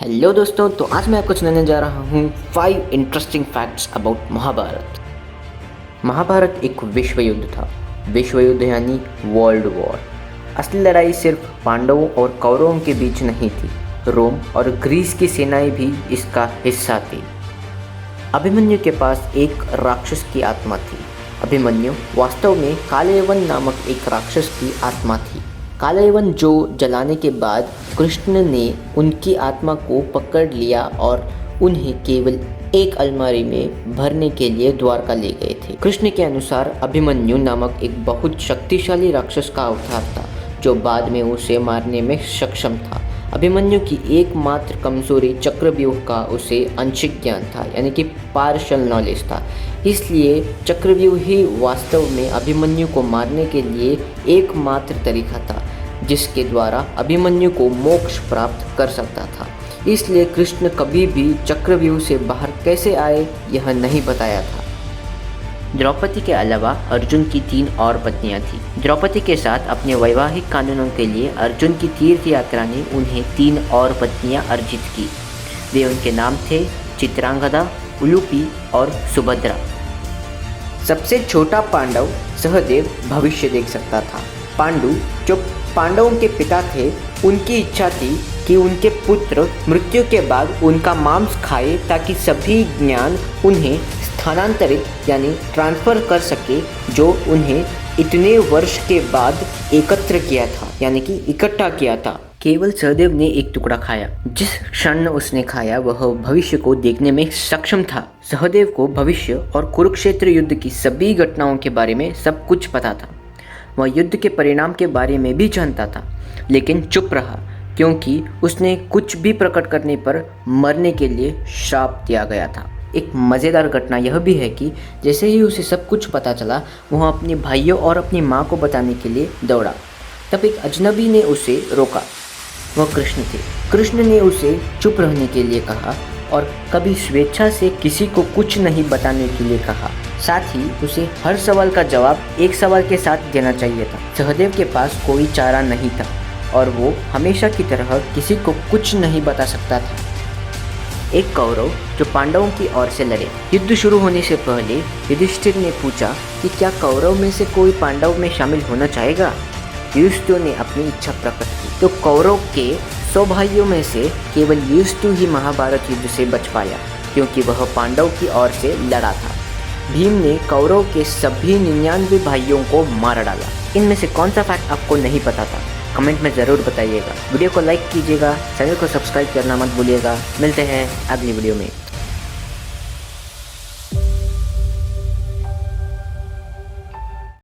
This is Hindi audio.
हेलो दोस्तों, तो आज मैं आपको सुनाने जा रहा हूँ 5 interesting facts about Mahabharat. Mahabharat एक विश्व युद्ध था। विश्व युद्ध यानी वर्ल्ड वॉर। असली लड़ाई सिर्फ पांडवों और कौरवों के बीच नहीं थी, रोम और ग्रीस की सेनाएं भी इसका हिस्सा थी। अभिमन्यु के पास एक राक्षस की आत्मा थी। अभिमन्यु वास्तव में कालयवन नामक एक राक्षस की आत्मा थी। कालयवन जो जलाने के बाद कृष्ण ने उनकी आत्मा को पकड़ लिया और उन्हें केवल एक अलमारी में भरने के लिए द्वारका ले गए थे। कृष्ण के अनुसार अभिमन्यु नामक एक बहुत शक्तिशाली राक्षस का अवतार था जो बाद में उसे मारने में सक्षम था। अभिमन्यु की एकमात्र कमजोरी चक्रव्यूह का उसे आंशिक ज्ञान था, यानी कि पार्शल नॉलेज था। इसलिए चक्रव्यूह ही वास्तव में अभिमन्यु को मारने के लिए एकमात्र तरीका था जिसके द्वारा अभिमन्यु को मोक्ष प्राप्त कर सकता था। इसलिए कृष्ण कभी भी चक्रव्यूह से बाहर कैसे आए यह नहीं बताया था। द्रौपदी के अलावा अर्जुन की 3 और पत्नियां थीं। द्रौपदी के साथ अपने वैवाहिक कानूनों के लिए अर्जुन की तीर्थ यात्रा ने उन्हें 3 और पत्नियां अर्जित की। वे उनके नाम थे चित्रांगदा, उलूपी और सुभद्रा। सबसे छोटा पांडव सहदेव भविष्य देख सकता था। पांडु जो पांडवों के पिता थे, उनकी इच्छा थी कि उनके पुत्र मृत्यु के बाद उनका मांस खाए ताकि सभी ज्ञान उन्हें स्थानांतरित यानी ट्रांसफ़र कर सके जो उन्हें इतने वर्ष के बाद एकत्र किया था, यानी कि इकट्ठा किया था। केवल सहदेव ने एक टुकड़ा खाया। जिस क्षण उसने खाया वह भविष्य को देखने में सक्षम था। सहदेव को भविष्य और कुरुक्षेत्र युद्ध की सभी घटनाओं के बारे में सब कुछ पता था। वह युद्ध के परिणाम के बारे में भी जानता था, लेकिन चुप रहा क्योंकि उसने कुछ भी प्रकट करने पर मरने के लिए श्राप दिया गया था। एक मज़ेदार घटना यह भी है कि जैसे ही उसे सब कुछ पता चला, वह अपने भाइयों और अपनी माँ को बताने के लिए दौड़ा। तब एक अजनबी ने उसे रोका। वह कृष्ण थे। कृष्ण ने उसे चुप रहने के लिए कहा और कभी स्वेच्छा से किसी को कुछ नहीं बताने के लिए कहा। साथ ही उसे हर सवाल का जवाब एक सवाल के साथ देना चाहिए था। सहदेव के पास कोई चारा नहीं था और वो हमेशा की तरह किसी को कुछ नहीं बता सकता था। एक कौरव जो पांडवों की ओर से लड़े। युद्ध शुरू होने से पहले युधिष्ठिर ने पूछा कि क्या कौरव में से कोई पांडव में शामिल होना चाहेगा। युधिष्ठिर ने अपनी इच्छा प्रकट की तो कौरव के 100 भाइयों में से केवल युधिष्ठिर ही महाभारत युद्ध से बच पाया क्योंकि वह पांडव की ओर से लड़ा था। भीम ने कौरव के सभी 99 भाइयों को मार डाला। इनमें से कौन सा फैक्ट आपको नहीं पता था, कमेंट में ज़रूर बताइएगा। वीडियो को लाइक कीजिएगा, चैनल को सब्सक्राइब करना मत भूलिएगा। मिलते हैं अगली वीडियो में।